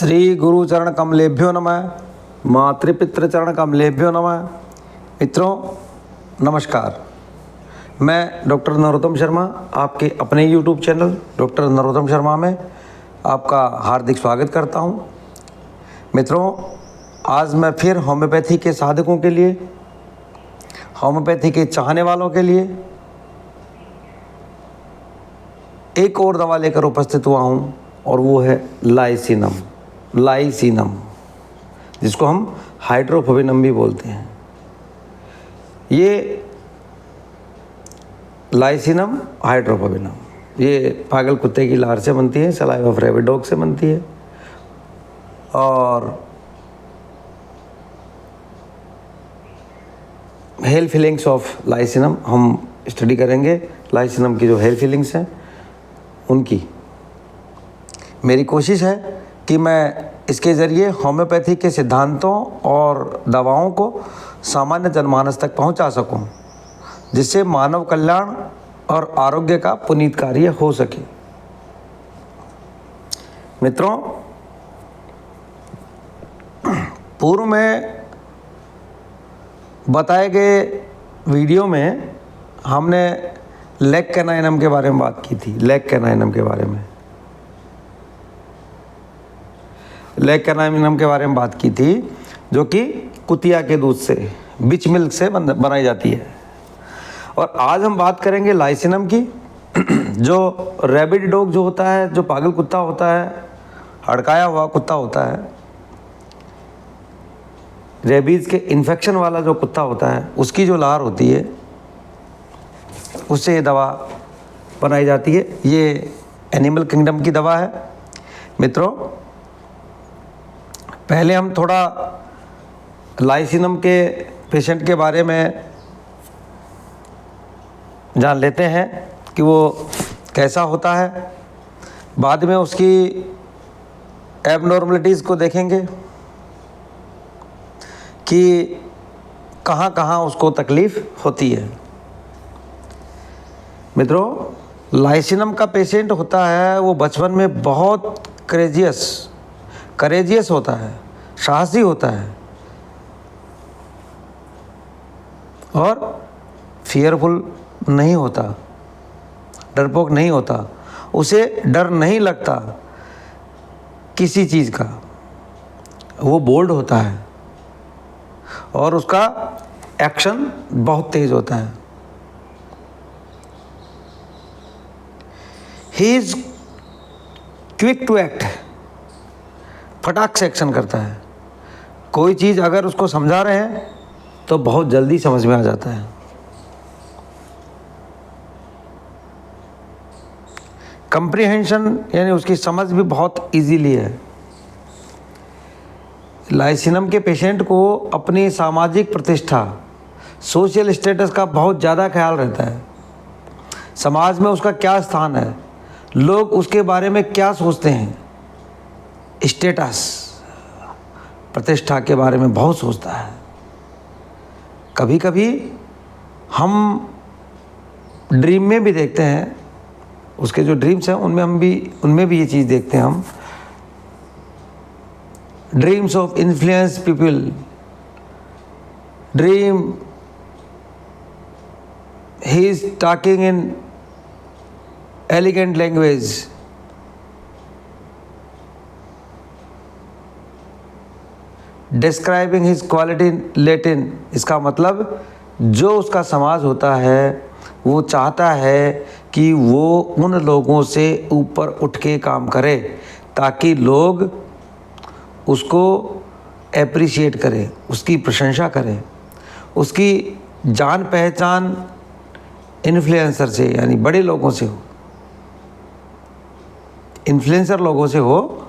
श्री गुरु चरण कमलेभ्यो नमः। मातृपितृ चरण कमलेभ्यो नमः। मित्रों नमस्कार, मैं डॉक्टर नरोत्तम शर्मा आपके अपने YouTube channel doctor Narottam Sharma में आपका हार्दिक स्वागत करता हूं। मित्रों, आज मैं फिर होम्योपैथी के साधकों के लिए, होम्योपैथी के चाहने वालों के लिए एक और दवा लेकर उपस्थित हुआ हूं और वो है लाइसिनम, जिसको हम हाइड्रोफोबिनम भी बोलते हैं। ये लाइसिनम हाइड्रोफोबिनम ये पागल कुत्ते की लार से बनती है, सलाइवा ऑफ रैबिट डॉग से बनती है। और हेल फीलिंग्स ऑफ लाइसिनम हम स्टडी करेंगे। लाइसिनम की जो हेल फीलिंग्स हैं उनकी मेरी कोशिश है कि मैं इसके ज़रिए होम्योपैथी के सिद्धांतों और दवाओं को सामान्य जनमानस तक पहुंचा सकूं, जिससे मानव कल्याण और आरोग्य का पुनीत कार्य हो सके। मित्रों, पूर्व में बताए गए वीडियो में हमने लेग कैनाइनम के बारे में बात की थी। लेग कैनाइनम के बारे में बात की थी, जो कि कुतिया के दूध से, बिच मिल्क से बनाई जाती है। और आज हम बात करेंगे लाइसिनम की, जो रैबिट डॉग जो होता है, जो पागल कुत्ता होता है, हड़काया हुआ कुत्ता होता है, रेबीज़ के इन्फेक्शन वाला जो कुत्ता होता है, उसकी जो लार होती है उससे ये दवा बनाई जाती है। ये एनिमल किंगडम की दवा है। मित्रों, पहले हम थोड़ा लाइसिनम के पेशेंट के बारे में जान लेते हैं कि वो कैसा होता है। बाद में उसकी एबनॉर्मलिटीज़ को देखेंगे कि कहाँ कहाँ उसको तकलीफ़ होती है। मित्रों, लाइसिनम का पेशेंट होता है वो बचपन में बहुत करेजियस होता है, साहसी होता है और फियरफुल नहीं होता, डरपोक नहीं होता। उसे डर नहीं लगता किसी चीज़ का। वो बोल्ड होता है और उसका एक्शन बहुत तेज होता है। He is quick to act, फटाक से एक्शन करता है। कोई चीज़ अगर उसको समझा रहे हैं तो बहुत जल्दी समझ में आ जाता है। कंप्रीहेंशन यानी उसकी समझ भी बहुत इजीली है। लाइसिनम के पेशेंट को अपनी सामाजिक प्रतिष्ठा, सोशल स्टेटस का बहुत ज़्यादा ख्याल रहता है। समाज में उसका क्या स्थान है, लोग उसके बारे में क्या सोचते हैं, स्टेटस, प्रतिष्ठा के बारे में बहुत सोचता है। कभी कभी हम ड्रीम में भी देखते हैं, उसके जो ड्रीम्स हैं उनमें भी ये चीज़ देखते हैं हम। Dreams of influence people, dream he is talking in elegant language, describing his quality in Latin. इसका मतलब जो उसका समाज होता है वो चाहता है कि वो उन लोगों से ऊपर उठ के काम करे, ताकि लोग उसको एप्रिशिएट करें, उसकी प्रशंसा करें। उसकी जान पहचान इन्फ्लुएंसर से यानी बड़े लोगों से हो, इन्फ्लुएंसर लोगों से हो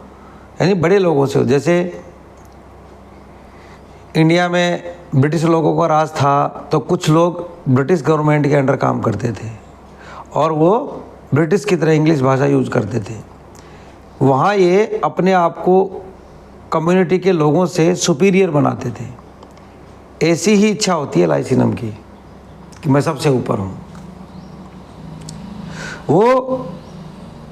यानी बड़े लोगों से हो। जैसे इंडिया में ब्रिटिश लोगों का राज था, तो कुछ लोग ब्रिटिश गवर्नमेंट के अंडर काम करते थे और वो ब्रिटिश की तरह इंग्लिश भाषा यूज़ करते थे। वहाँ ये अपने आप को कम्युनिटी के लोगों से सुपीरियर बनाते थे। ऐसी ही इच्छा होती है लाइसिनम की कि मैं सबसे ऊपर हूँ। वो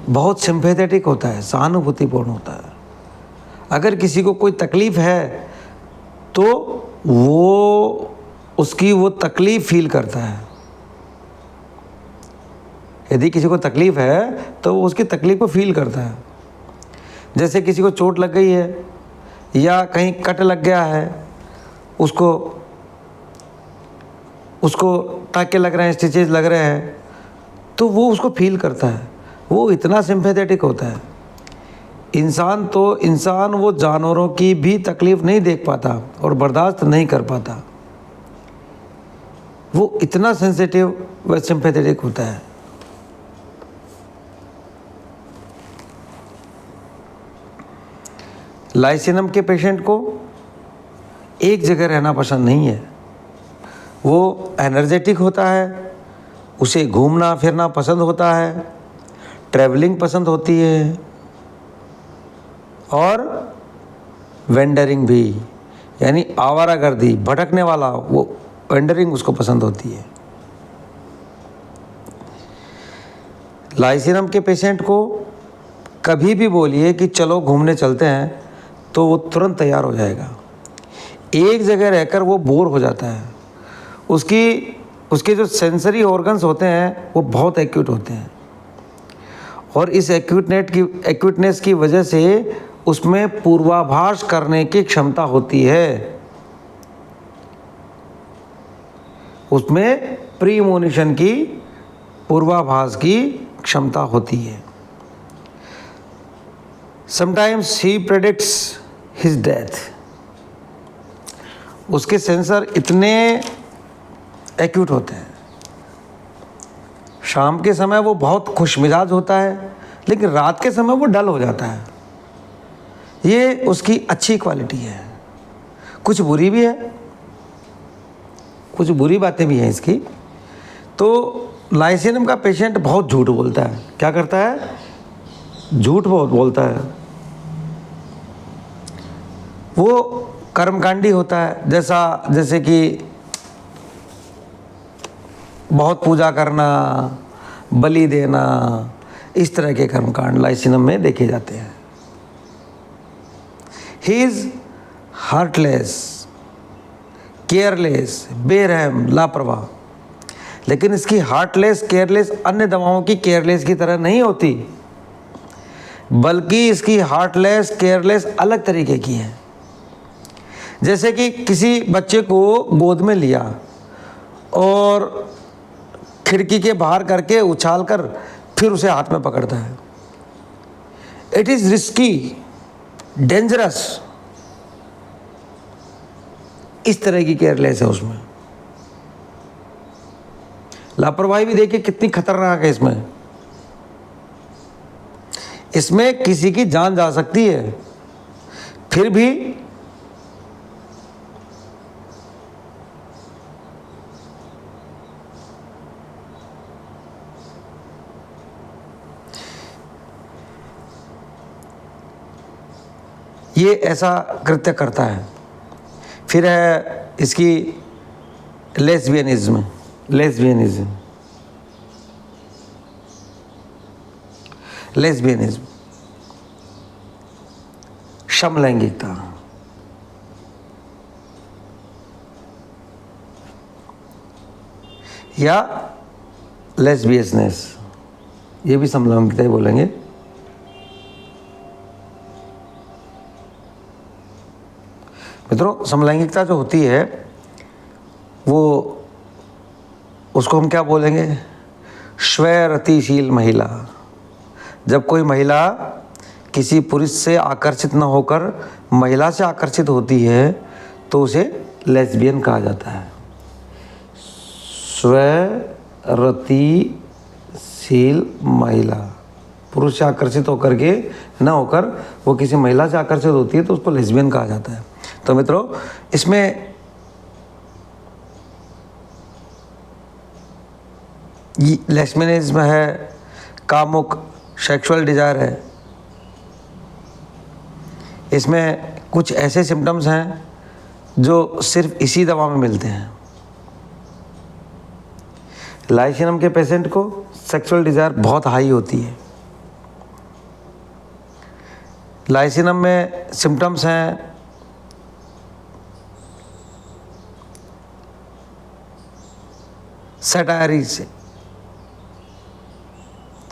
बहुत सिंपैथेटिक होता है, सहानुभूतिपूर्ण होता है। अगर किसी को कोई तकलीफ़ है तो वो उसकी वो तकलीफ़ फील करता है। यदि किसी को तकलीफ़ है तो वो उसकी तकलीफ़ को फील करता है। जैसे किसी को चोट लग गई है या कहीं कट लग गया है, उसको टाँके लग रहे हैं, स्टिचेज लग रहे हैं, तो वो उसको फील करता है। वो इतना सिंपैथेटिक होता है। इंसान वो जानवरों की भी तकलीफ़ नहीं देख पाता और बर्दाश्त नहीं कर पाता। वो इतना सेंसिटिव व सिंपैथेटिक होता है। लाइसिनम के पेशेंट को एक जगह रहना पसंद नहीं है। वो एनर्जेटिक होता है, उसे घूमना फिरना पसंद होता है, ट्रैवलिंग पसंद होती है और वेंडरिंग भी, यानी आवारागर्दी, भटकने वाला, वो वेंडरिंग उसको पसंद होती है। लाइसिनम के पेशेंट को कभी भी बोलिए कि चलो घूमने चलते हैं तो वो तुरंत तैयार हो जाएगा। एक जगह रहकर वो बोर हो जाता है। उसके जो सेंसरी ऑर्गन्स होते हैं वो बहुत एक्यूट होते हैं और इस एक्यूटनेस की वजह से उसमें पूर्वाभास करने की क्षमता होती है। उसमें प्रीमोनिशन की, पूर्वाभास की क्षमता होती है। Sometimes he predicts his death. उसके सेंसर इतने एक्यूट होते हैं। शाम के समय वो बहुत खुशमिजाज होता है, लेकिन रात के समय वो डल हो जाता है। ये उसकी अच्छी क्वालिटी है। कुछ बुरी भी है, कुछ बुरी बातें भी हैं इसकी। तो लाइसिनम का पेशेंट बहुत झूठ बोलता है। क्या करता है? झूठ बहुत बोलता है। वो कर्मकांडी होता है, जैसे कि बहुत पूजा करना, बलि देना, इस तरह के कर्मकांड लाइसिनम में देखे जाते हैं। ही इज़ हार्टलेस, केयरलेस, बेरहम, लापरवाह। लेकिन इसकी हार्टलेस, केयरलेस अन्य दवाओं की केयरलेस की तरह नहीं होती, बल्कि इसकी हार्टलेस, केयरलेस अलग तरीके की है। जैसे कि किसी बच्चे को गोद में लिया और खिड़की के बाहर करके उछालकर फिर उसे हाथ में पकड़ता है। It is risky, dangerous. इस तरह की केयरलेस है उसमें। लापरवाही भी देखिए कितनी खतरनाक है इसमें। इसमें किसी की जान जा सकती है, फिर भी ये ऐसा कृत्य करता है। फिर है इसकी लेस्बियनिज्म। समलैंगिकता। या लेस्बियसनेस, ये भी समलैंगिकता ही बोलेंगे। मित्रों, समलैंगिकता जो होती है वो, उसको हम क्या बोलेंगे? स्वरतिशील महिला। जब कोई महिला किसी पुरुष से आकर्षित न होकर महिला से आकर्षित होती है तो उसे लेस्बियन कहा जाता है। स्वरतिशील महिला, पुरुष से आकर्षित होकर के न होकर वो किसी महिला से आकर्षित होती है तो उसको लेस्बियन कहा जाता है। तो मित्रों, इसमें लेस्बियनिज्म है, कामुक, सेक्सुअल डिजायर है। इसमें कुछ ऐसे सिम्टम्स हैं जो सिर्फ इसी दवा में मिलते हैं। लाइसिनम के पेशेंट को सेक्सुअल डिजायर बहुत हाई होती है। लाइसिनम में सिम्टम्स हैं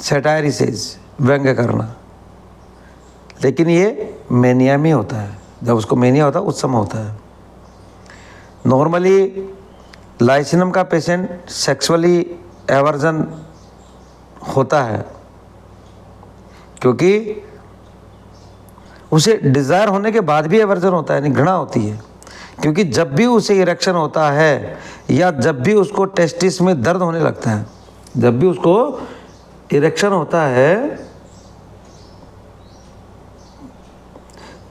सैटायरिसेस, व्यंग्य करना, लेकिन ये मेनिया में होता है। जब उसको मेनिया होता है उस समय होता है। नॉर्मली लाइसिनम का पेशेंट सेक्सुअली एवर्जन होता है क्योंकि उसे डिज़ायर होने के बाद भी एवर्जन होता है, यानी घृणा होती है। क्योंकि जब भी उसे इरेक्शन होता है या जब भी उसको टेस्टिस में दर्द होने लगता है, जब भी उसको इरेक्शन होता है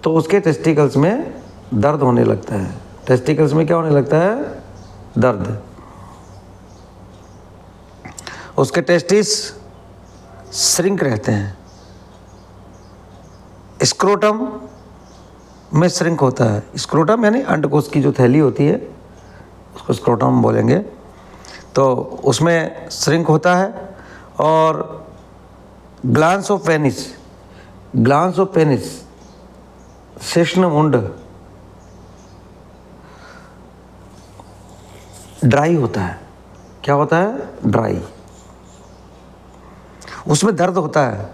तो उसके टेस्टिकल्स में दर्द होने लगता है। टेस्टिकल्स में क्या होने लगता है? दर्द। उसके टेस्टिस श्रिंक रहते हैं। स्क्रोटम में श्रिंक होता है। स्क्रोटम यानी अंडकोश की जो थैली होती है उसको स्क्रोटम बोलेंगे। तो उसमें श्रिंक होता है। और ग्लांस ऑफ पेनिस शेषनामुंड ड्राई होता है। क्या होता है? ड्राई। उसमें दर्द होता है।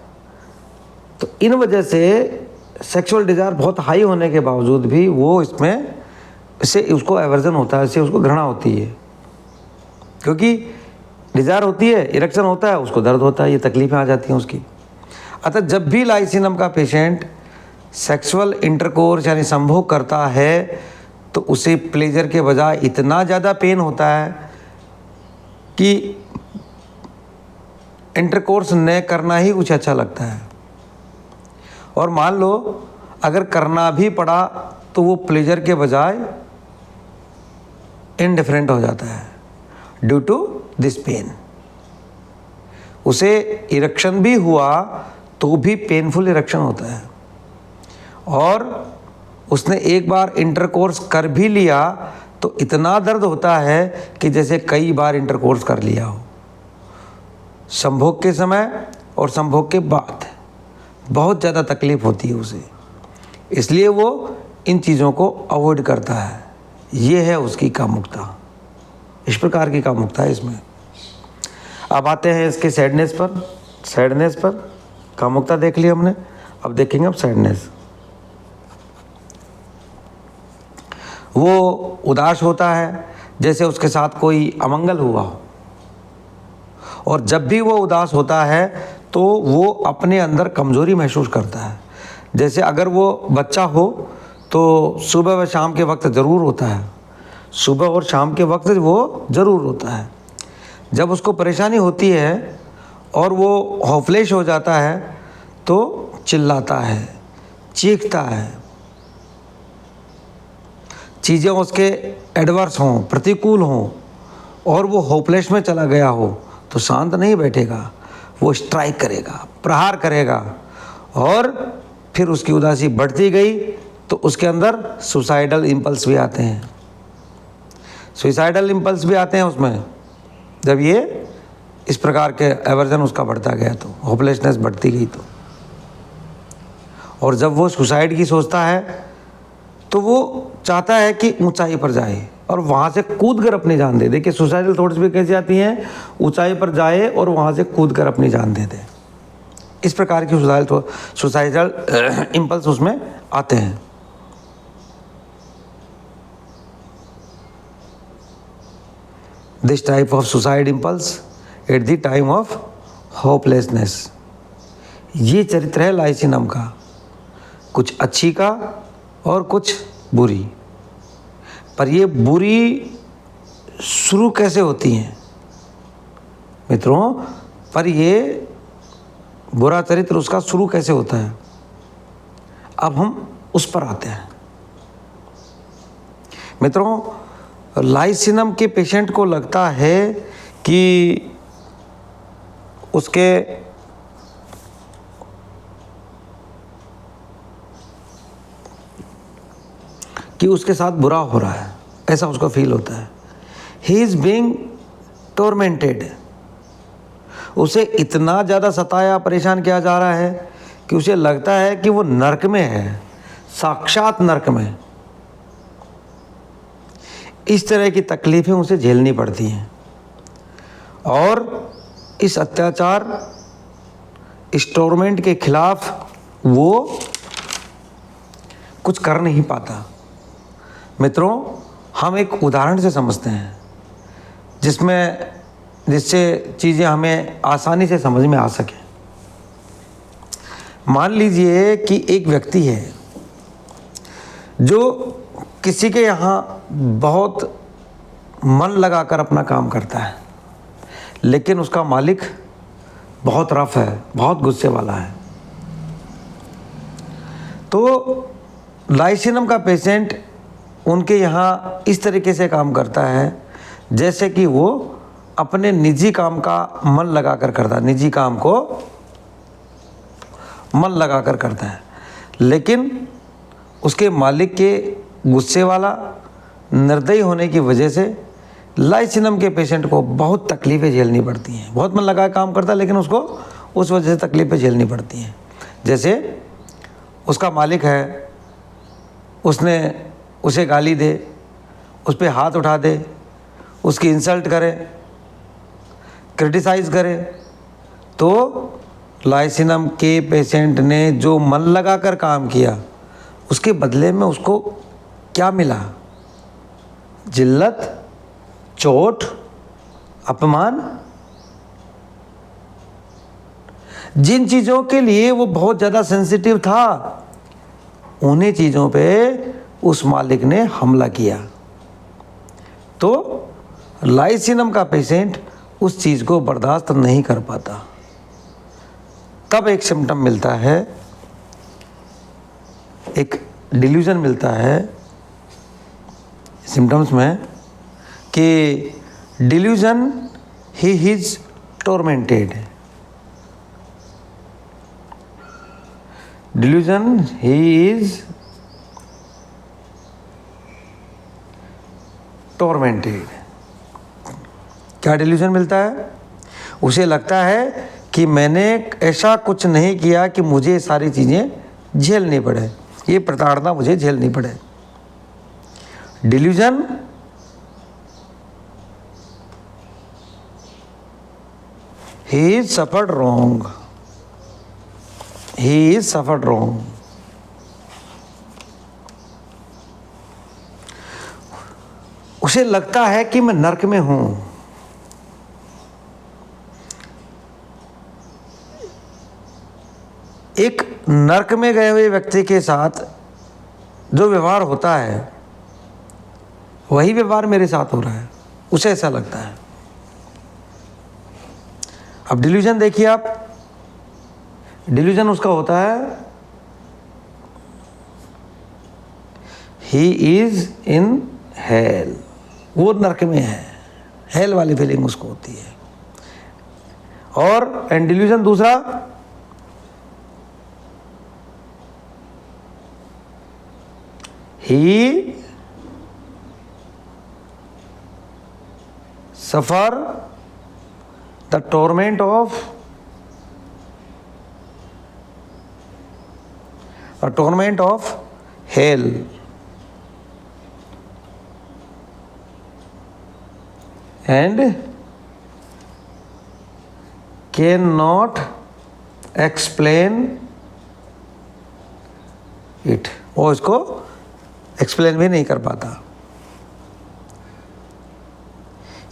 तो इन वजह से सेक्सुअल डिज़ायर बहुत हाई होने के बावजूद भी वो इससे उसको एवर्जन होता है, इससे उसको घृणा होती है। क्योंकि डिज़ायर होती है, इरेक्शन होता है, उसको दर्द होता है, ये तकलीफ़ें आ जाती हैं उसकी। अतः जब भी लाइसिनम का पेशेंट सेक्सुअल इंटरकोर्स यानी संभोग करता है तो उसे प्लेजर के बजाय इतना ज़्यादा पेन होता है कि इंटरकोर्स न करना ही कुछ अच्छा लगता है। और मान लो अगर करना भी पड़ा तो वो प्लेजर के बजाय इनडिफरेंट हो जाता है ड्यू टू दिस पेन। उसे इरेक्शन भी हुआ तो भी पेनफुल इरेक्शन होता है। और उसने एक बार इंटरकोर्स कर भी लिया तो इतना दर्द होता है कि जैसे कई बार इंटरकोर्स कर लिया हो। संभोग के समय और संभोग के बाद बहुत ज़्यादा तकलीफ़ होती है उसे, इसलिए वो इन चीज़ों को अवॉइड करता है। ये है उसकी कामुकता। इस प्रकार की कामुकता है इसमें। अब आते हैं इसके सैडनेस पर। कामुकता देख ली हमने, अब देखेंगे अब सैडनेस। वो उदास होता है जैसे उसके साथ कोई अमंगल हुआ हो। और जब भी वो उदास होता है तो वो अपने अंदर कमज़ोरी महसूस करता है। जैसे अगर वो बच्चा हो तो सुबह व शाम के वक्त ज़रूर होता है, सुबह और शाम के वक्त वो ज़रूर होता है। जब उसको परेशानी होती है और वो होपलेस हो जाता है तो चिल्लाता है, चीखता है। चीज़ें उसके एडवर्स हों, प्रतिकूल हों और वो होपलेस में चला गया हो तो शांत नहीं बैठेगा, वो स्ट्राइक करेगा, प्रहार करेगा। और फिर उसकी उदासी बढ़ती गई तो उसके अंदर सुसाइडल इम्पल्स भी आते हैं। सुसाइडल इम्पल्स भी आते हैं उसमें, जब ये इस प्रकार के एवर्जन उसका बढ़ता गया तो, होपलेसनेस बढ़ती गई तो। और जब वो सुसाइड की सोचता है तो वो चाहता है कि ऊंचाई पर जाए और वहाँ से कूद कर अपनी जान दे दे। कि सुसाइडल थॉट्स भी कैसी आती हैं? ऊंचाई पर जाए और वहाँ से कूद कर अपनी जान दे दे। इस प्रकार की सुसाइडल इम्पल्स उसमें आते हैं। This type of suicide impulse at the time of hopelessness. ये चरित्र है लाइसिनम का, कुछ अच्छी का और कुछ बुरी। पर ये बुरी शुरू कैसे होती हैं मित्रों? पर ये बुरा चरित्र उसका शुरू कैसे होता है, अब हम उस पर आते हैं। मित्रों, लाइसिनम के पेशेंट को लगता है कि उसके साथ बुरा हो रहा है, ऐसा उसको फील होता है। He is being tormented. उसे इतना ज़्यादा सताया, परेशान किया जा रहा है कि उसे लगता है कि वो नरक में है, साक्षात नरक में। इस तरह की तकलीफ़ें उसे झेलनी पड़ती हैं और इस अत्याचार, इस टॉर्मेंट के खिलाफ वो कुछ कर नहीं पाता। मित्रों, हम एक उदाहरण से समझते हैं जिससे चीज़ें हमें आसानी से समझ में आ सके। मान लीजिए कि एक व्यक्ति है जो किसी के यहाँ बहुत मन लगाकर अपना काम करता है, लेकिन उसका मालिक बहुत रफ है, बहुत गुस्से वाला है। तो लाइसिनम का पेशेंट उनके यहाँ इस तरीके से काम करता है जैसे कि वो अपने निजी काम का मन लगाकर करता है, निजी काम को मन लगाकर करता है, लेकिन उसके मालिक के गुस्से वाला, निर्दयी होने की वजह से लाइसिनम के पेशेंट को बहुत तकलीफ़ें झेलनी पड़ती हैं। बहुत मन लगा काम करता है, लेकिन उसको उस वजह से तकलीफ़ें झेलनी पड़ती हैं। जैसे उसका मालिक है, उसने उसे गाली दे, उस पर हाथ उठा दे, उसकी इंसल्ट करे, क्रिटिसाइज़ करे, तो लाइसिनम के पेशेंट ने जो मन लगाकर काम किया उसके बदले में उसको क्या मिला? जिल्लत, चोट, अपमान। जिन चीज़ों के लिए वो बहुत ज़्यादा सेंसिटिव था, उन्हीं चीज़ों पे उस मालिक ने हमला किया। तो लाइसिनम का पेशेंट उस चीज़ को बर्दाश्त नहीं कर पाता। तब एक सिम्टम मिलता है, एक डिल्यूजन मिलता है सिम्टम्स में कि delusion he is tormented, delusion he is tormented. क्या डिल्यूजन मिलता है? उसे लगता है कि मैंने ऐसा कुछ नहीं किया कि मुझे ये सारी चीज़ें झेलनी पड़े, ये प्रताड़ना मुझे झेलनी पड़े। Delusion he is suffered wrong, he is suffered wrong। उसे लगता है कि मैं नरक में हूं। एक नरक में गए हुए व्यक्ति के साथ जो व्यवहार होता है वही व्यवहार मेरे साथ हो रहा है, उसे ऐसा लगता है। अब डिल्यूजन देखिए आप, डिल्यूजन उसका होता है ही इज इन हेल, वो नरक में है, हेल वाली फीलिंग उसको होती है। और एंड डिल्यूजन दूसरा, he suffer the torment of hell, and cannot explain it, वो इसको एक्सप्लेन भी नहीं कर पाता।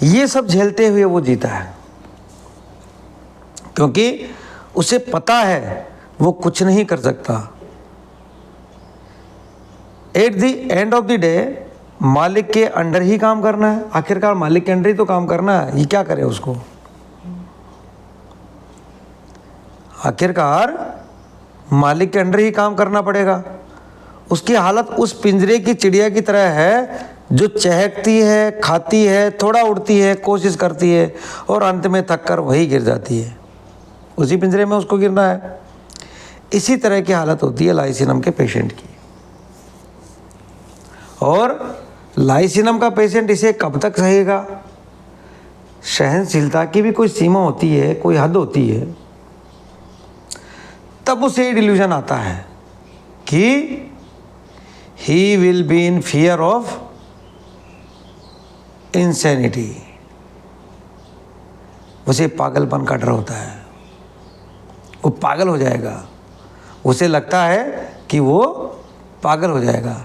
ये सब झेलते हुए वो जीता है, क्योंकि उसे पता है वो कुछ नहीं कर सकता। At the end of the day मालिक के अंडर ही काम करना है, आखिरकार मालिक के अंडर ही तो काम करना है। ये क्या करे उसको? आखिरकार मालिक के अंडर ही काम करना पड़ेगा। उसकी हालत उस पिंजरे की चिड़िया की तरह है जो चहकती है, खाती है, थोड़ा उड़ती है, कोशिश करती है और अंत में थक कर वही गिर जाती है। उसी पिंजरे में उसको गिरना है। इसी तरह की हालत होती है लाइसिनम के पेशेंट की। और लाइसिनम का पेशेंट इसे कब तक सहेगा? सहनशीलता की भी कोई सीमा होती है, कोई हद होती है। तब उसे डिल्यूजन आता है कि he will be in fear of insanity. उसे पागलपन का डर होता है, वो पागल हो जाएगा, उसे लगता है कि वो पागल हो जाएगा।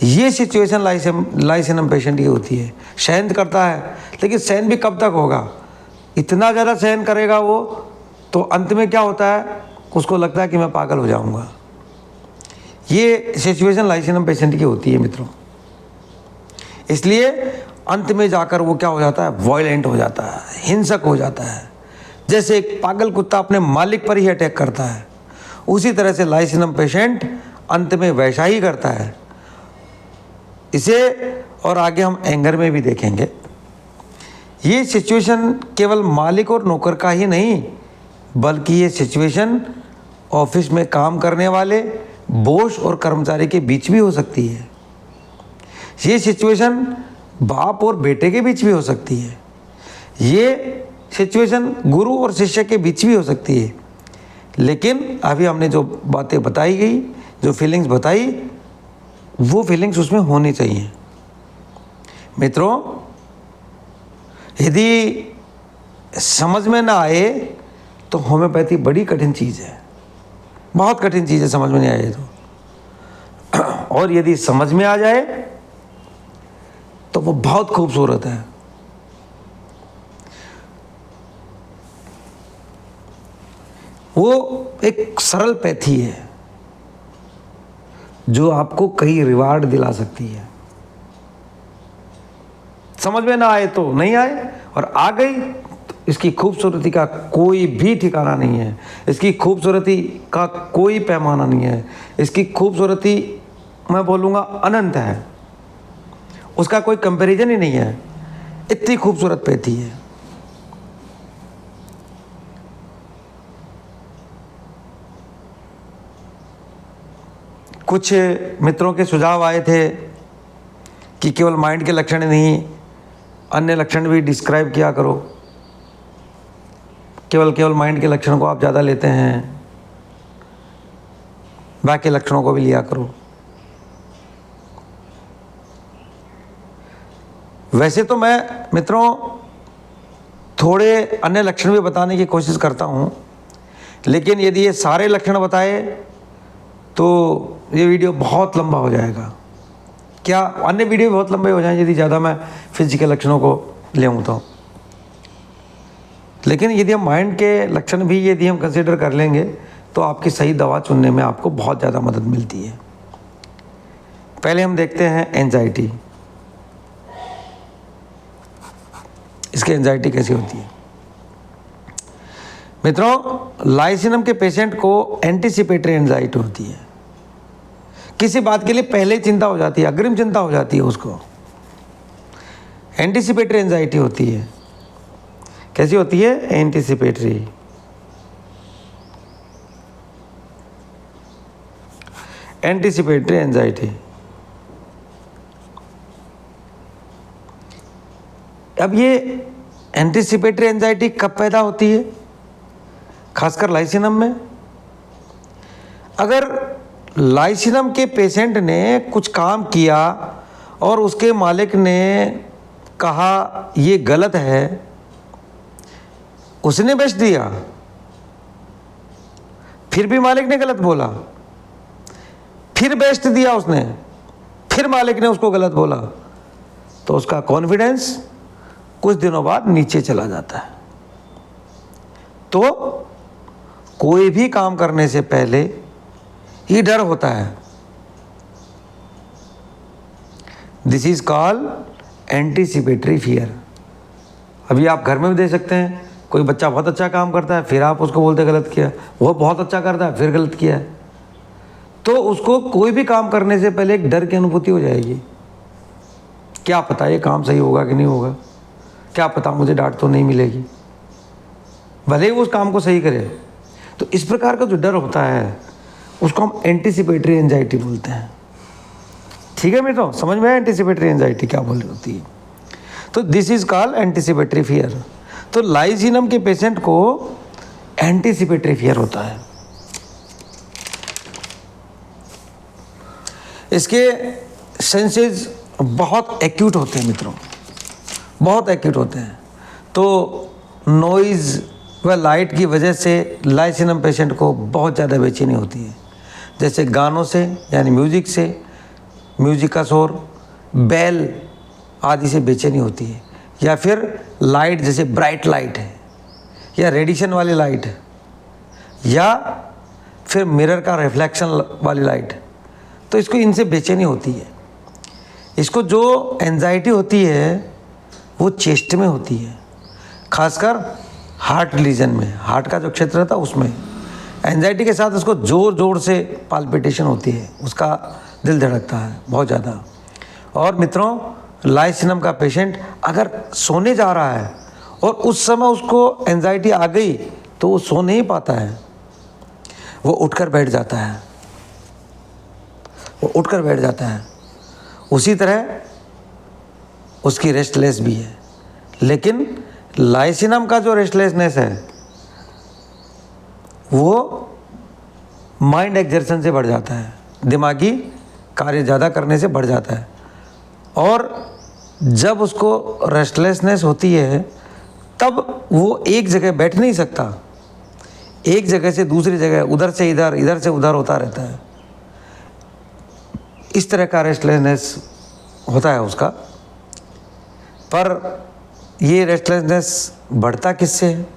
ये सिचुएशन लाइसिनम पेशेंट की होती है। सहन करता है, लेकिन सहन भी कब तक होगा? इतना ज़्यादा सहन करेगा वो, तो अंत में क्या होता है, उसको लगता है कि मैं पागल हो जाऊंगा। ये सिचुएशन लाइसिनम पेशेंट की होती है मित्रों। इसलिए अंत में जाकर वो क्या हो जाता है, वॉयलेंट हो जाता है, हिंसक हो जाता है। जैसे एक पागल कुत्ता अपने मालिक पर ही अटैक करता है, उसी तरह से लाइसिनम पेशेंट अंत में वैसा ही करता है। इसे और आगे हम एंगर में भी देखेंगे। ये सिचुएशन केवल मालिक और नौकर का ही नहीं, बल्कि ये सिचुएशन ऑफिस में काम करने वाले बॉस और कर्मचारी के बीच भी हो सकती है। ये सिचुएशन बाप और बेटे के बीच भी हो सकती है। ये सिचुएशन गुरु और शिष्य के बीच भी हो सकती है। लेकिन अभी हमने जो बातें बताई गई, जो फीलिंग्स बताई, वो फीलिंग्स उसमें होनी चाहिए। मित्रों, यदि समझ में ना आए तो होम्योपैथी बड़ी कठिन चीज़ है, बहुत कठिन चीज़ है समझ में नहीं आए तो। और यदि समझ में आ जाए तो वो बहुत खूबसूरत है। वो एक सरल पैथी है जो आपको कई रिवार्ड दिला सकती है। समझ में ना आए तो नहीं आए, और आ गई तो इसकी खूबसूरती का कोई भी ठिकाना नहीं है, इसकी खूबसूरती का कोई पैमाना नहीं है। इसकी खूबसूरती मैं बोलूँगा अनंत है, उसका कोई कंपैरिजन ही नहीं है। इतनी खूबसूरत पैथी है। कुछ मित्रों के सुझाव आए थे कि केवल माइंड के लक्षण नहीं, अन्य लक्षण भी डिस्क्राइब किया करो। केवल माइंड के लक्षण को आप ज़्यादा लेते हैं, बाकी लक्षणों को भी लिया करो। वैसे तो मैं मित्रों थोड़े अन्य लक्षण भी बताने की कोशिश करता हूँ, लेकिन यदि ये सारे लक्षण बताए तो ये वीडियो बहुत लंबा हो जाएगा। क्या अन्य वीडियो भी बहुत लंबे हो जाएं यदि ज़्यादा मैं फिजिकल लक्षणों को ले आऊँ तो। लेकिन यदि हम माइंड के लक्षण भी यदि हम कंसिडर कर लेंगे तो आपकी सही दवा चुनने में आपको बहुत ज़्यादा मदद मिलती है। पहले हम देखते हैं एंजाइटी। इसकी एंजाइटी कैसी होती है? मित्रों, लाइसिनम के पेशेंट को एंटीसिपेटरी एंजाइटी होती है। किसी बात के लिए पहले ही चिंता हो जाती है, अग्रिम चिंता हो जाती है उसको, एंटीसिपेटरी एंजाइटी होती है। कैसी होती है? एंटीसिपेटरी। Anticipatory anxiety. अब ये एंटीसिपेटरी एंजाइटी कब पैदा होती है? खासकर लाइसिनम में। अगर लाइसिनम के पेशेंट ने कुछ काम किया और उसके मालिक ने कहा ये गलत है, उसने बेच दिया, फिर भी मालिक ने गलत बोला, फिर बेच दिया उसने, फिर मालिक ने उसको गलत बोला, तो उसका कॉन्फिडेंस कुछ दिनों बाद नीचे चला जाता है। तो कोई भी काम करने से पहले ही डर होता है। This is called anticipatory fear. अभी आप घर में भी देख सकते हैं, कोई बच्चा बहुत अच्छा काम करता है, फिर आप उसको बोलते गलत किया, वो बहुत अच्छा करता है, फिर गलत किया है, तो उसको कोई भी काम करने से पहले एक डर की अनुभूति हो जाएगी। क्या पता ये काम सही होगा कि नहीं होगा, क्या पता मुझे डांट तो नहीं मिलेगी, भले ही वो उस काम को सही करे। तो इस प्रकार का जो डर होता है उसको हम एंटीसिपेटरी एंजाइटी बोलते हैं। ठीक है मित्रों, समझ में आया एंटीसिपेटरी एंजाइटी क्या बोल रही होती है? तो this is called anticipatory fear. तो लाइसिनम के पेशेंट को एंटीसिपेटरी फियर होता है। इसके सेंसेस बहुत एक्यूट होते हैं मित्रों, बहुत एक्यूट होते हैं। तो नॉइज़ व लाइट की वजह से लाइसिनम पेशेंट को बहुत ज़्यादा बेचैनी होती है, जैसे गानों से यानी म्यूज़िक से, म्यूज़िक का शोर, बेल आदि से बेचैनी होती है, या फिर लाइट जैसे ब्राइट लाइट है या रेडिएशन वाली लाइट है, या फिर मिरर का रिफ्लेक्शन वाली लाइट, तो इसको इनसे बेचैनी होती है। इसको जो एंजाइटी होती है वो चेस्ट में होती है, खासकर हार्ट रीजन में, हार्ट का जो क्षेत्र रहता है उसमें। एंजाइटी के साथ उसको ज़ोर ज़ोर से पाल्पिटेशन होती है, उसका दिल धड़कता है बहुत ज़्यादा। और मित्रों, लाइसिनम का पेशेंट अगर सोने जा रहा है और उस समय उसको एंजाइटी आ गई तो वो सो नहीं पाता है, वो उठकर बैठ जाता है, वो उठकर बैठ जाता है। उसी तरह उसकी रेस्टलेस भी है। लेकिन लाइसिनम का जो रेस्टलेसनेस है वो माइंड एक्सर्शन से बढ़ जाता है, दिमागी कार्य ज़्यादा करने से बढ़ जाता है। और जब उसको रेस्टलेसनेस होती है तब वो एक जगह बैठ नहीं सकता, एक जगह से दूसरी जगह, उधर से इधर, इधर से उधर होता रहता है। इस तरह का रेस्टलेसनेस होता है उसका। पर ये रेस्टलेसनेस बढ़ता किससे है?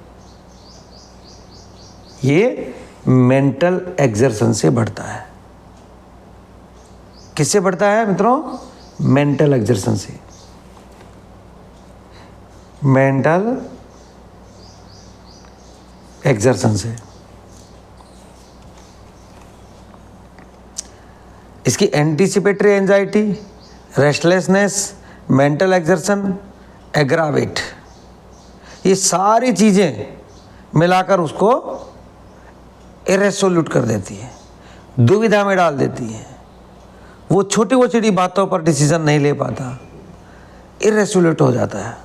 ये मेंटल एक्सर्शन से बढ़ता है। किससे बढ़ता है मित्रों? मेंटल एक्सर्शन से। मेंटल एक्सर्शन से। इसकी anticipatory anxiety, restlessness, mental exertion, aggravate, ये सारी चीज़ें मिलाकर उसको इरेसोल्यूट कर देती है, दुविधा में डाल देती है। वो छोटी बातों पर डिसीजन नहीं ले पाता, इरेसोल्यूट हो जाता है।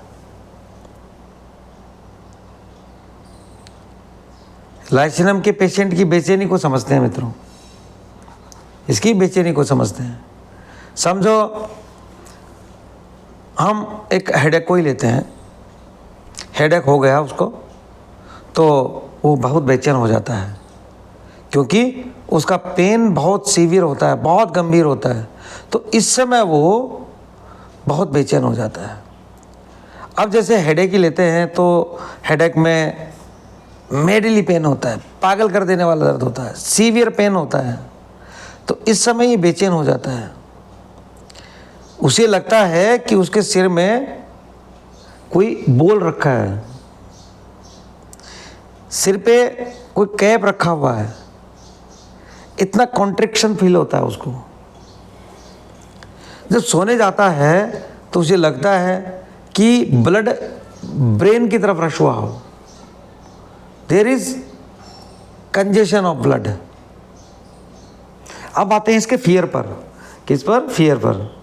लाइसिनम के पेशेंट की बेचैनी को समझते हैं मित्रों, इसकी बेचैनी को समझते हैं। समझो हम एक हेडेक को ही लेते हैं, हेडेक हो गया उसको तो वो बहुत बेचैन हो जाता है, क्योंकि उसका पेन बहुत सीवियर होता है, बहुत गंभीर होता है। तो इस समय वो बहुत बेचैन हो जाता है। अब जैसे हेडेक ही लेते हैं तो हेडेक में मेडली पेन होता है, पागल कर देने वाला दर्द होता है, सीवियर पेन होता है। तो इस समय ये बेचैन हो जाता है। उसे लगता है कि उसके सिर में कोई बोल रखा है, सिर पे कोई कैप रखा हुआ है, इतना कॉन्ट्रैक्शन फील होता है उसको। जब सोने जाता है तो उसे लगता है कि ब्लड ब्रेन की तरफ रश हुआ हो, there is congestion of blood. अब आते हैं इसके फियर पर। किस पर? फियर पर।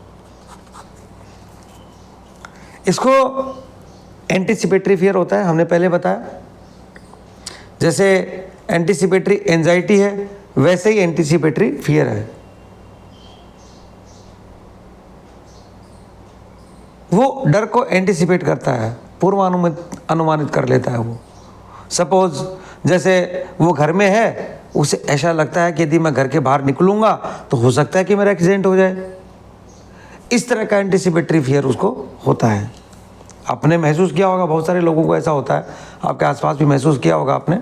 इसको एंटीसिपेटरी फियर होता है, हमने पहले बताया। जैसे एंटीसिपेटरी एंजाइटी है वैसे ही एंटीसिपेटरी फियर है। वो डर को एंटीसिपेट करता है, पूर्व अनुमानित कर लेता है वो। सपोज जैसे वो घर में है, उसे ऐसा लगता है कि यदि मैं घर के बाहर निकलूंगा तो हो सकता है कि मेरा एक्सीडेंट हो जाए। इस तरह का एंटीसिपेटरी फियर उसको होता है। आपने महसूस किया होगा, बहुत सारे लोगों को ऐसा होता है, आपके आसपास भी महसूस किया होगा आपने।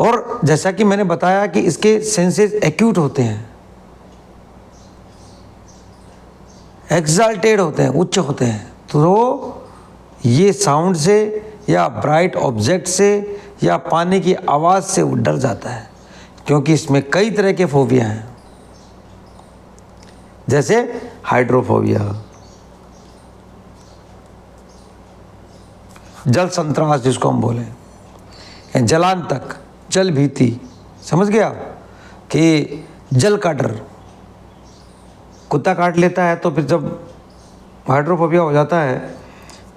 और जैसा कि मैंने बताया कि इसके सेंसेस एक्यूट होते हैं, एक्साल्टेड होते हैं, उच्च होते हैं। तो ये साउंड से या ब्राइट ऑब्जेक्ट से या पानी की आवाज़ से वो डर जाता है, क्योंकि इसमें कई तरह के फोबिया हैं, जैसे हाइड्रोफोबिया, जल संत्रास जिसको हम बोले, जलांतक, जल भीति। समझ गया कि जल का डर, कुत्ता काट लेता है तो फिर जब हाइड्रोफोबिया हो जाता है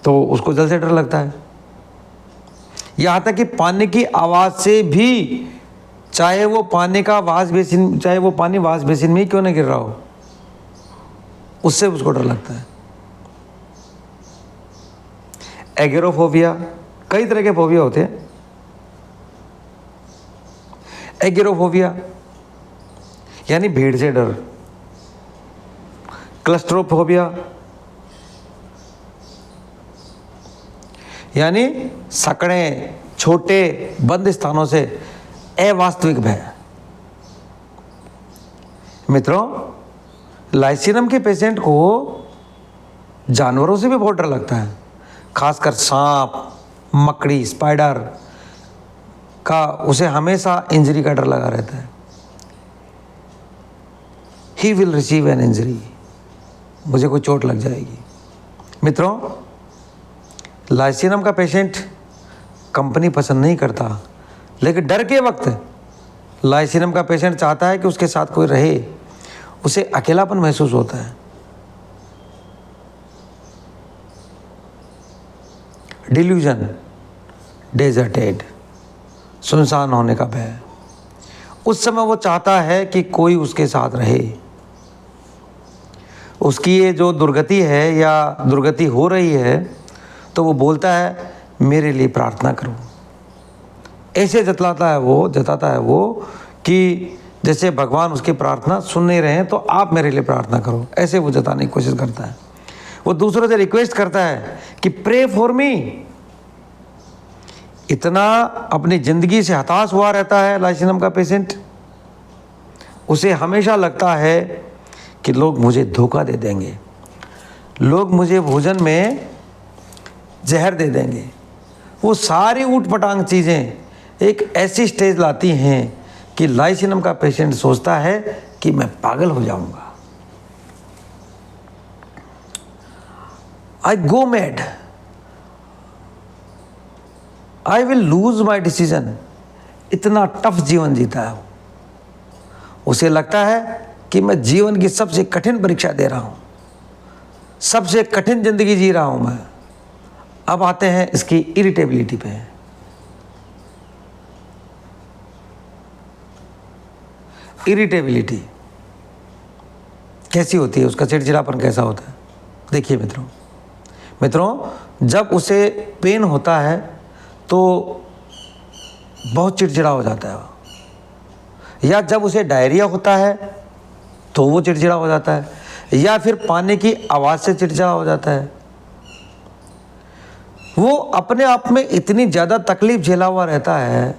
तो उसको जल से डर लगता है। यहाँ तक कि पानी की आवाज़ से भी चाहे वो पानी का वाश बेसिन, चाहे वो पानी वाश बेसिन में ही क्यों नहीं गिर रहा हो, उससे उसको डर लगता है। एगोराफोबिया, कई तरह के फोबिया होते हैं। एगोराफोबिया यानी भीड़ से डर। क्लस्ट्रोफोबिया यानी सकड़े, छोटे बंद स्थानों से अवास्तविक भय। मित्रों, लाइसीनियम के पेशेंट को जानवरों से भी बहुत डर लगता है, खासकर सांप, मकड़ी, स्पाइडर का उसे हमेशा इंजरी का डर लगा रहता है। He will receive an injury, मुझे कोई चोट लग जाएगी। मित्रों, लाइसीनियम का पेशेंट कंपनी पसंद नहीं करता, लेकिन डर के वक्त लाइसीनियम का पेशेंट चाहता है कि उसके साथ कोई रहे, उसे अकेलापन महसूस होता है। डिल्यूजन, डेजर्टेड, सुनसान होने का भय। उस समय वो चाहता है कि कोई उसके साथ रहे। उसकी ये जो दुर्गति है या दुर्गति हो रही है, तो वो बोलता है मेरे लिए प्रार्थना करो। ऐसे जताता है वो कि जैसे भगवान उसकी प्रार्थना सुन नहीं रहे हैं, तो आप मेरे लिए प्रार्थना करो, ऐसे वो जताने की कोशिश करता है। वो दूसरों से रिक्वेस्ट करता है कि प्रे फॉर मी। इतना अपनी ज़िंदगी से हताश हुआ रहता है लाइसीनियम का पेशेंट, उसे हमेशा लगता है कि लोग मुझे धोखा दे देंगे, लोग मुझे भोजन में जहर दे देंगे। वो सारी ऊटपटांग चीज़ें एक ऐसी स्टेज लाती हैं कि लाइसीनियम का पेशेंट सोचता है कि मैं पागल हो जाऊंगा। I go mad, I will lose my decision. इतना टफ जीवन जीता है। उसे लगता है कि मैं जीवन की सबसे कठिन परीक्षा दे रहा हूँ, सबसे कठिन जिंदगी जी रहा हूँ मैं। अब आते हैं इसकी इरिटेबिलिटी पे। इरिटेबिलिटी कैसी होती है, उसका चिड़चिड़ापन कैसा होता है? देखिए मित्रों, जब उसे पेन होता है तो बहुत चिड़चिड़ा हो जाता है, या जब उसे डायरिया होता है तो वो चिड़चिड़ा हो जाता है, या फिर पानी की आवाज़ से चिड़चिड़ा हो जाता है। वो अपने आप में इतनी ज़्यादा तकलीफ झेला हुआ रहता है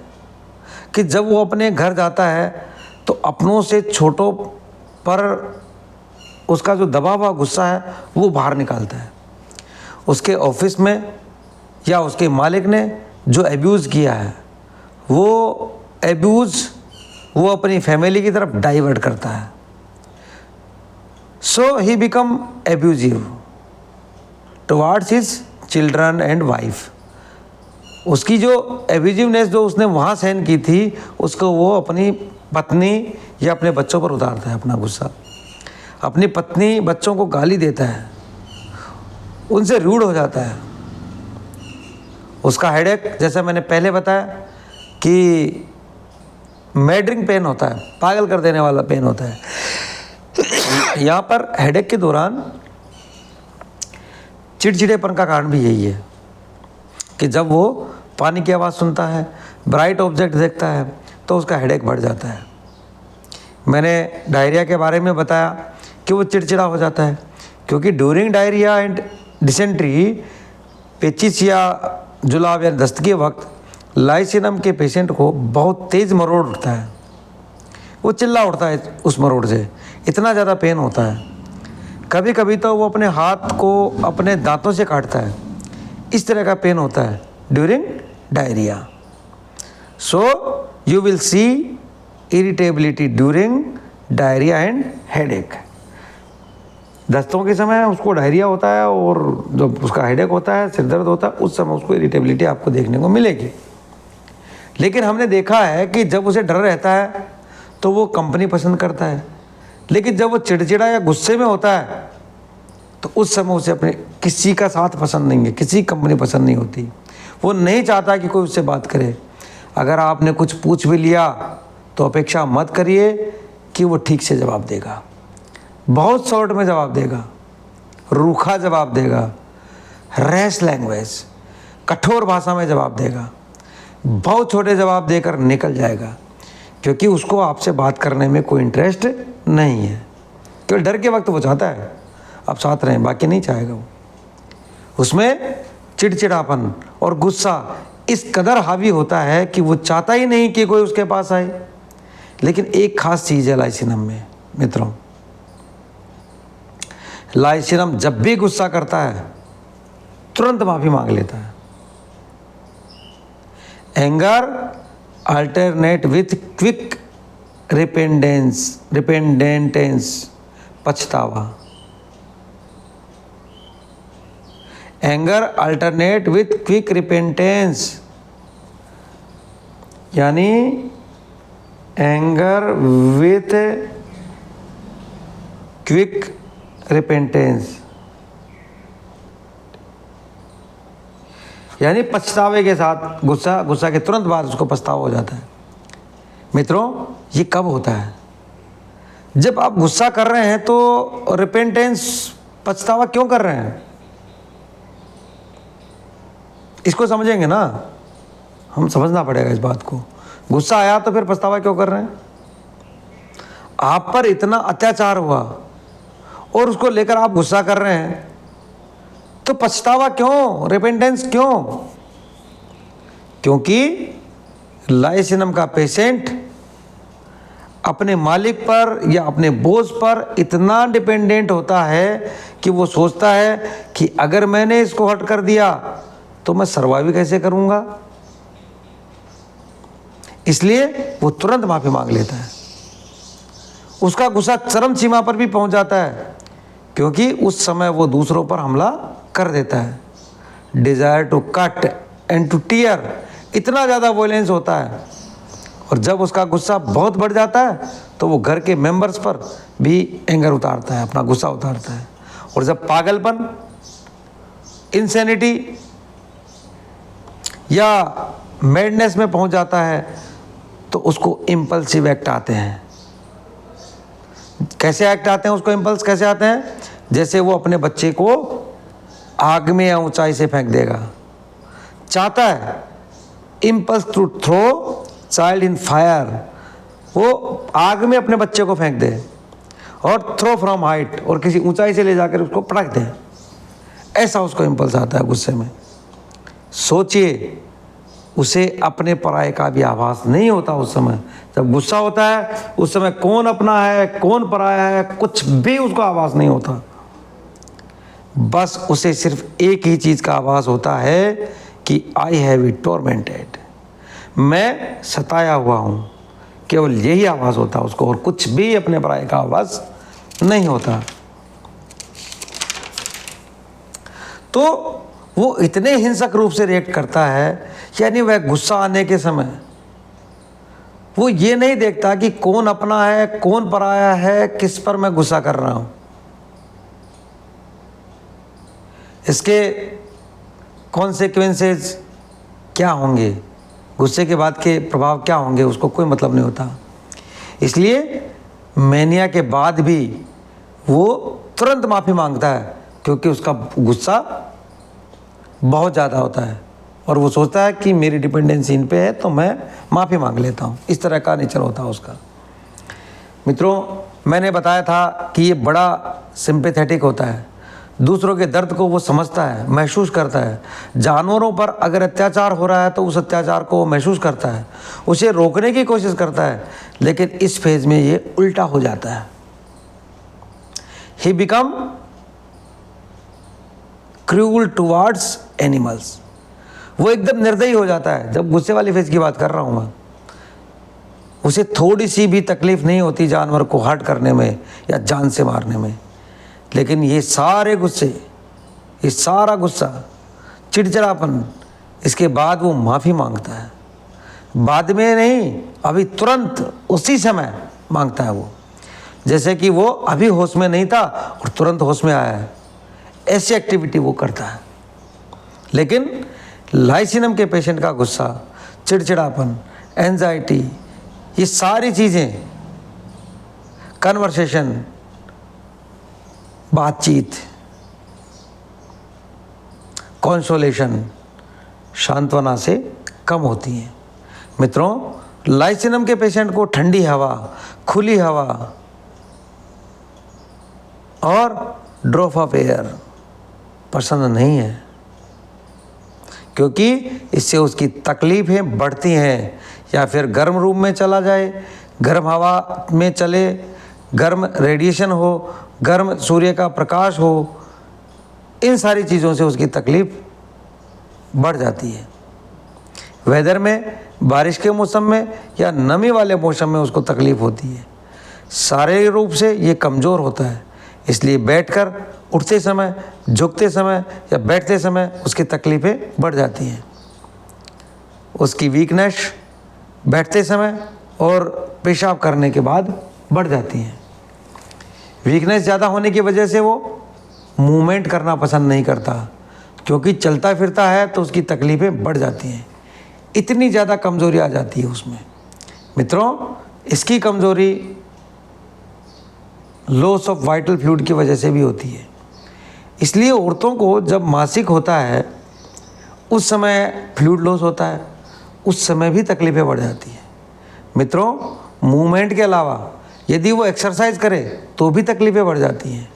कि जब वो अपने घर जाता है तो अपनों से छोटों पर उसका जो दबा हुआ गुस्सा है वो बाहर निकालता है। उसके ऑफिस में या उसके मालिक ने जो एब्यूज़ किया है, वो एब्यूज़ वो अपनी फैमिली की तरफ डाइवर्ट करता है। So he become abusive towards his children and wife. उसकी जो एब्यूजिवनेस जो उसने वहाँ सहन की थी, उसको वो अपनी पत्नी या अपने बच्चों पर उतारता है अपना गुस्सा। अपनी पत्नी बच्चों को गाली देता है, उनसे रूड हो जाता है। उसका हेडेक, जैसे मैंने पहले बताया कि मैडरिंग पेन होता है, पागल कर देने वाला पेन होता है। यहाँ पर हेडेक के दौरान चिड़चिड़ेपन का कारण भी यही है कि जब वो पानी की आवाज़ सुनता है, ब्राइट ऑब्जेक्ट देखता है, तो उसका हेडेक बढ़ जाता है। मैंने डायरिया के बारे में बताया कि वो चिड़चिड़ा हो जाता है, क्योंकि ड्यूरिंग डायरिया एंड डिसेंट्री, पेचिश या जुलाब या दस्त के वक्त लाइसीनियम के पेशेंट को बहुत तेज़ मरोड़ उठता है। वो चिल्ला उठता है उस मरोड़ से, इतना ज़्यादा पेन होता है। कभी कभी तो वो अपने हाथ को अपने दांतों से काटता है, इस तरह का पेन होता है during diarrhoea. So you will see irritability during diarrhoea and headache. दस्तों के समय उसको डायरिया होता है और जब उसका हेडेक होता है, सिर दर्द होता है, उस समय उसको इरिटेबिलिटी आपको देखने को मिलेगी। लेकिन हमने देखा है कि जब उसे डर रहता है तो वो कंपनी पसंद करता है, लेकिन जब वो चिड़चिड़ा या गुस्से में होता है तो उस समय उसे अपने किसी का साथ पसंद नहीं है, किसी कंपनी पसंद नहीं होती। वो नहीं चाहता कि कोई उससे बात करे। अगर आपने कुछ पूछ भी लिया तो अपेक्षा मत करिए कि वो ठीक से जवाब देगा। बहुत शॉर्ट में जवाब देगा, रूखा जवाब देगा, रैश लैंग्वेज, कठोर भाषा में जवाब देगा, बहुत छोटे जवाब देकर निकल जाएगा, क्योंकि उसको आपसे बात करने में कोई इंटरेस्ट नहीं है। केवल डर के वक्त वो चाहता है आप साथ रहें, बाकी नहीं चाहेगा वो। उसमें चिड़चिड़ापन और गुस्सा इस कदर हावी होता है कि वो चाहता ही नहीं कि कोई उसके पास आए। लेकिन एक खास चीज़ है लाइसिनम में मित्रों, लाइसिनम जब भी गुस्सा करता है तुरंत माफ़ी मांग लेता है। एंगर अल्टरनेट विथ क्विक रिपेंडेंटेंस, पछतावा। Anger alternate with quick repentance, यानी एंगर विथ क्विक रिपेंटेंस, यानी पछतावे के साथ गुस्सा के तुरंत बाद उसको पछतावा हो जाता है। मित्रों, ये कब होता है? जब आप गुस्सा कर रहे हैं तो रिपेंटेंस, पछतावा क्यों कर रहे हैं? इसको समझेंगे ना, हम समझना पड़ेगा इस बात को। गुस्सा आया तो फिर पछतावा क्यों कर रहे हैं? आप पर इतना अत्याचार हुआ और उसको लेकर आप गुस्सा कर रहे हैं, तो पछतावा क्यों, रिपेंटेंस क्यों? क्योंकि लाइसिनम का पेशेंट अपने मालिक पर या अपने बॉस पर इतना डिपेंडेंट होता है कि वो सोचता है कि अगर मैंने इसको हर्ट कर दिया तो मैं सर्वाइव कैसे करूंगा। इसलिए वो तुरंत माफी मांग लेता है। उसका गुस्सा चरम सीमा पर भी पहुंच जाता है, क्योंकि उस समय वो दूसरों पर हमला कर देता है। Desire to cut and to tear, इतना ज़्यादा वॉयलेंस होता है। और जब उसका गुस्सा बहुत बढ़ जाता है तो वो घर के मेंबर्स पर भी एंगर उतारता है, अपना गुस्सा उतारता है। और जब पागलपन, इंसैनिटी या मैडनेस में पहुंच जाता है तो उसको इम्पल्सिव एक्ट आते हैं। कैसे एक्ट आते हैं उसको, इम्पल्स कैसे आते हैं? जैसे वो अपने बच्चे को आग में या ऊंचाई से फेंक देगा, चाहता है impulse to throw child in fire, वो आग में अपने बच्चे को फेंक दे, और थ्रो फ्रॉम हाइट, और किसी ऊंचाई से ले जाकर उसको पटक दे। ऐसा उसको इम्पल्स आता है गुस्से में। सोचिए, उसे अपने पराये का भी आभास नहीं होता उस समय। जब गुस्सा होता है उस समय कौन अपना है कौन पराया है कुछ भी उसको आभास नहीं होता। बस उसे सिर्फ एक ही चीज़ का आभास होता है कि आई हैव इट टॉर्मेंटेड, मैं सताया हुआ हूँ। केवल यही आभास होता है उसको, और कुछ भी अपने पराये का आभास नहीं होता। तो वो इतने हिंसक रूप से रिएक्ट करता है, यानी वह गुस्सा आने के समय वो ये नहीं देखता कि कौन अपना है कौन पराया है, किस पर मैं गुस्सा कर रहा हूं। इसके कॉन्सिक्वेंसेस क्या होंगे, गुस्से के बाद के प्रभाव क्या होंगे, उसको कोई मतलब नहीं होता। इसलिए मैनिया के बाद भी वो तुरंत माफ़ी मांगता है, क्योंकि उसका गुस्सा बहुत ज़्यादा होता है और वो सोचता है कि मेरी डिपेंडेंसी इन पे है तो मैं माफ़ी मांग लेता हूँ। इस तरह का नेचर होता है उसका। मित्रों, मैंने बताया था कि ये बड़ा सिंपैथेटिक होता है, दूसरों के दर्द को वो समझता है, महसूस करता है। जानवरों पर अगर अत्याचार हो रहा है तो उस अत्याचार को वो महसूस करता है, उसे रोकने की कोशिश करता है। लेकिन इस फेज में ये उल्टा हो जाता है। He become cruel towards animals, वो एकदम निर्दयी हो जाता है। जब गुस्से वाली फेज की बात कर रहा हूँ मैं, उसे थोड़ी सी भी तकलीफ नहीं होती जानवर को हर्ट करने में या जान से मारने में। लेकिन ये सारे गुस्से, ये सारा गुस्सा, चिड़चिड़ापन, इसके बाद वो माफ़ी मांगता है। बाद में नहीं, अभी तुरंत उसी समय मांगता है वो, जैसे कि वो अभी होश में नहीं था और तुरंत होश में आया है। ऐसी एक्टिविटी वो करता है। लेकिन लाइसिनम के पेशेंट का गुस्सा, चिड़चिड़ापन, एंजाइटी, ये सारी चीज़ें, कन्वर्सेशन, बातचीत, कॉन्सोलेशन, सांत्वना से कम होती हैं। मित्रों, लाइसिनम के पेशेंट को ठंडी हवा, खुली हवा और ड्रॉप ऑफ एयर पसंद नहीं है, क्योंकि इससे उसकी तकलीफ़ें बढ़ती हैं। या फिर गर्म रूम में चला जाए, गर्म हवा में चले, गर्म रेडिएशन हो, गर्म सूर्य का प्रकाश हो, इन सारी चीज़ों से उसकी तकलीफ़ बढ़ जाती है। वेदर में, बारिश के मौसम में या नमी वाले मौसम में उसको तकलीफ़ होती है। शारीरिक रूप से ये कमज़ोर होता है, इसलिए बैठकर उठते समय, झुकते समय या बैठते समय उसकी तकलीफ़ें बढ़ जाती हैं। उसकी वीकनेस बैठते समय और पेशाब करने के बाद बढ़ जाती हैं। वीकनेस ज़्यादा होने की वजह से वो मूवमेंट करना पसंद नहीं करता, क्योंकि चलता फिरता है तो उसकी तकलीफ़ें बढ़ जाती हैं। इतनी ज़्यादा कमज़ोरी आ जाती है उसमें। मित्रों, इसकी कमज़ोरी लॉस ऑफ वाइटल फ्लूइड की वजह से भी होती है। इसलिए औरतों को जब मासिक होता है उस समय फ्लूइड लॉस होता है, उस समय भी तकलीफ़ें बढ़ जाती हैं। मित्रों, मूवमेंट के अलावा यदि वो एक्सरसाइज करे तो भी तकलीफ़ें बढ़ जाती हैं।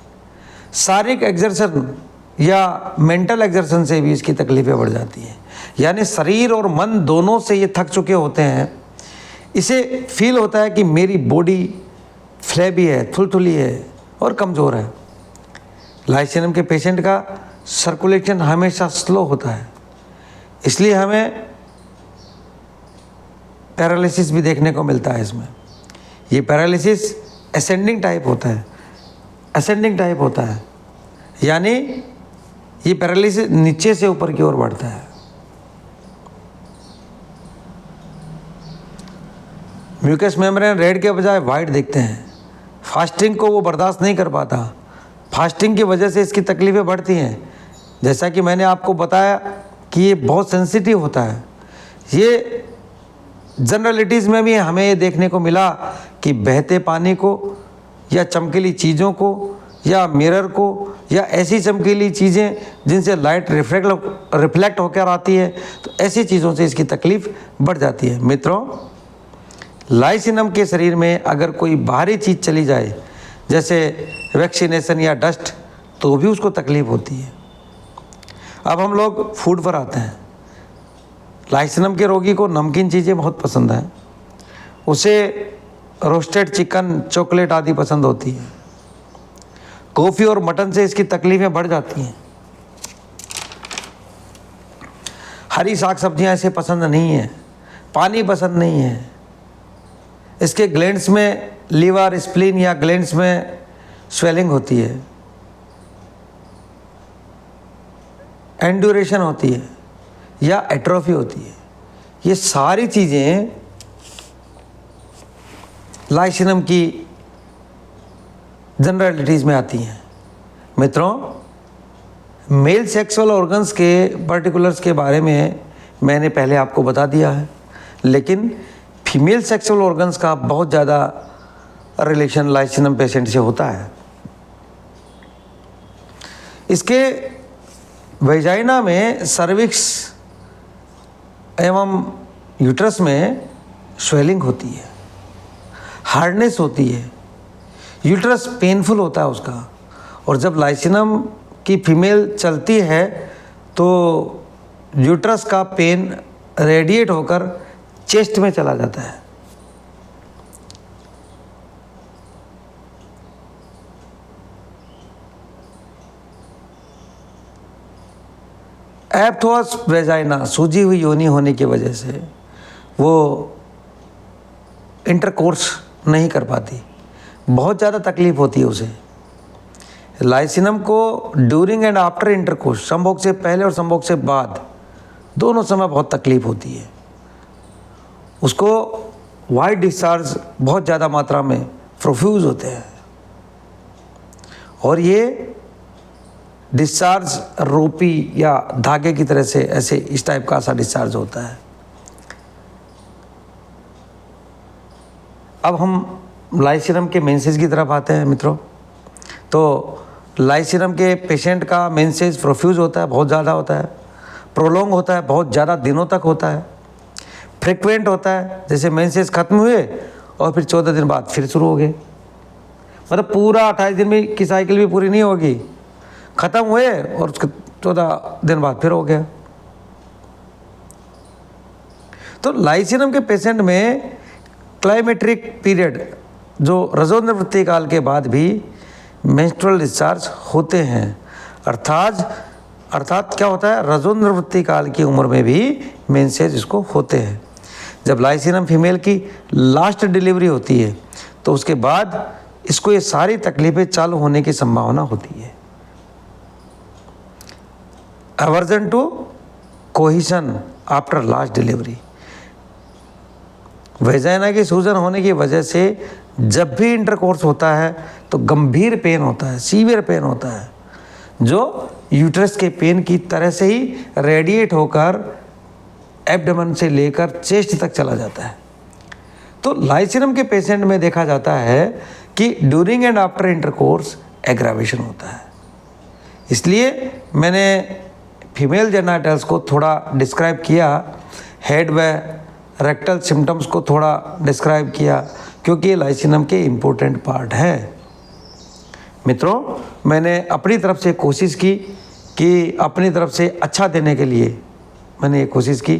शारीरिक एक्सर्शन या मेंटल एक्सर्शन से भी इसकी तकलीफ़ें बढ़ जाती हैं। यानी शरीर और मन दोनों से ये थक चुके होते हैं। इसे फील होता है कि मेरी बॉडी फ्लैबी है, थुलथुली है और कमज़ोर है। लाइसिनम के पेशेंट का सर्कुलेशन हमेशा स्लो होता है, इसलिए हमें पैरालिसिस भी देखने को मिलता है इसमें। ये पैरालिसिस असेंडिंग टाइप होता है, असेंडिंग टाइप होता है, यानी ये पैरालिसिस नीचे से ऊपर की ओर बढ़ता है। म्यूकस मेम्ब्रेन रेड के बजाय वाइट दिखते हैं। फास्टिंग को वो बर्दाश्त नहीं कर पाता, फास्टिंग की वजह से इसकी तकलीफ़ें बढ़ती हैं। जैसा कि मैंने आपको बताया कि ये बहुत सेंसिटिव होता है। ये जनरलिटीज़ में भी हमें ये देखने को मिला कि बहते पानी को या चमकीली चीज़ों को या मिरर को या ऐसी चमकीली चीज़ें जिनसे लाइट रिफ्लेक्ट होकर आती है, तो ऐसी चीज़ों से इसकी तकलीफ़ बढ़ जाती है। मित्रों, लाइसिनम के शरीर में अगर कोई बाहरी चीज़ चली जाए, जैसे वैक्सीनेशन या डस्ट, तो भी उसको तकलीफ़ होती है। अब हम लोग फूड पर आते हैं। लाइसिनम के रोगी को नमकीन चीज़ें बहुत पसंद हैं। उसे रोस्टेड चिकन, चॉकलेट आदि पसंद होती है। कॉफ़ी और मटन से इसकी तकलीफ़ें बढ़ जाती हैं। हरी साग सब्जियां इसे पसंद नहीं है, पानी पसंद नहीं है। इसके ग्लैंड्स में लीवर, स्प्लीन या ग्लैंड्स में स्वेलिंग होती है, एंड्यूरेशन होती है या एट्रोफी होती है। ये सारी चीज़ें लाइसिनम की जनरलिटीज़ में आती हैं। मित्रों, मेल सेक्सुअल ऑर्गन्स के पर्टिकुलर्स के बारे में मैंने पहले आपको बता दिया है, लेकिन फीमेल सेक्सुअल ऑर्गन्स का बहुत ज़्यादा रिलेशन लाइसिनम पेशेंट से होता है। इसके वेजाइना में, सर्विक्स एवं यूट्रस में स्वेलिंग होती है, हार्डनेस होती है, यूट्रस पेनफुल होता है उसका। और जब लाइसिनम की फीमेल चलती है तो यूट्रस का पेन रेडिएट होकर चेस्ट में चला जाता है। एप्थोस वेजाइना, सूजी हुई योनि होने की वजह से वो इंटरकोर्स नहीं कर पाती, बहुत ज़्यादा तकलीफ़ होती है उसे। लाइसिनम को ड्यूरिंग एंड आफ्टर इंटरकोर्स, संभोग से पहले और संभोग से बाद, दोनों समय बहुत तकलीफ़ होती है। उसको वाइट डिस्चार्ज बहुत ज़्यादा मात्रा में प्रोफ्यूज़ होते हैं और ये डिस्चार्ज रोपी या धागे की तरह से ऐसे इस टाइप का सा डिस्चार्ज होता है। अब हम लाइसिनम के मेंसेस की तरफ आते हैं मित्रों। तो लाइसिनम के पेशेंट का मेंसेस प्रोफ्यूज होता है, बहुत ज़्यादा होता है, प्रोलोंग होता है, बहुत ज़्यादा दिनों तक होता है, फ्रिक्वेंट होता है, जैसे मेंसेस खत्म हुए और फिर 14 दिन बाद फिर शुरू हो गए, मतलब पूरा 28 दिन में की साइकिल भी पूरी नहीं होगी, ख़त्म हुए और उसके 14 दिन बाद फिर हो गया। तो लाइसिनम के पेशेंट में क्लाइमेट्रिक पीरियड, जो रजोनिवृत्ति काल के बाद भी मेंस्ट्रुअल डिस्चार्ज होते हैं, अर्थात क्या होता है, रजोनिवृत्ति काल की उम्र में भी मेंसेज इसको होते हैं। जब लाइसिनम फीमेल की लास्ट डिलीवरी होती है तो उसके बाद इसको ये सारी तकलीफें चालू होने की संभावना होती है। Eversion to cohesion after last delivery, vagina की सूजन होने की वजह से जब भी इंटरकोर्स होता है तो गंभीर पेन होता है, सीवियर पेन होता है, जो यूट्रस के पेन की तरह से ही रेडिएट होकर एब्डोमेन से लेकर चेस्ट तक चला जाता है। तो लाइसिनम के पेशेंट में देखा जाता है कि during and after intercourse aggravation होता है। इसलिए मैंने फीमेल जेनिटल्स को थोड़ा डिस्क्राइब किया, हेड व रेक्टल सिम्टम्स को थोड़ा डिस्क्राइब किया, क्योंकि ये लाइसिनम के इम्पोर्टेंट पार्ट है। मित्रों, मैंने अपनी तरफ से कोशिश की कि अपनी तरफ से अच्छा देने के लिए मैंने ये कोशिश की।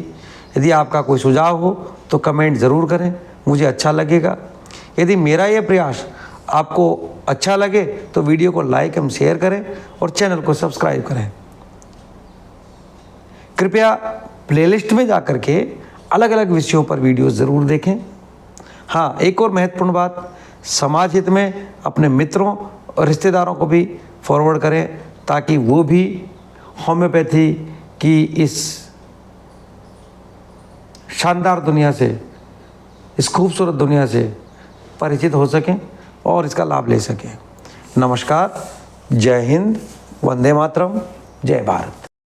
यदि आपका कोई सुझाव हो तो कमेंट ज़रूर करें, मुझे अच्छा लगेगा। यदि मेरा ये प्रयास आपको अच्छा लगे तो वीडियो को लाइक एवं शेयर करें और चैनल को सब्सक्राइब करें। कृपया प्लेलिस्ट में जाकर के अलग अलग विषयों पर वीडियो ज़रूर देखें। हाँ, एक और महत्वपूर्ण बात, समाज हित में अपने मित्रों और रिश्तेदारों को भी फॉरवर्ड करें ताकि वो भी होम्योपैथी की इस शानदार दुनिया से, इस खूबसूरत दुनिया से परिचित हो सकें और इसका लाभ ले सकें। नमस्कार, जय हिंद, वंदे मातरम, जय भारत।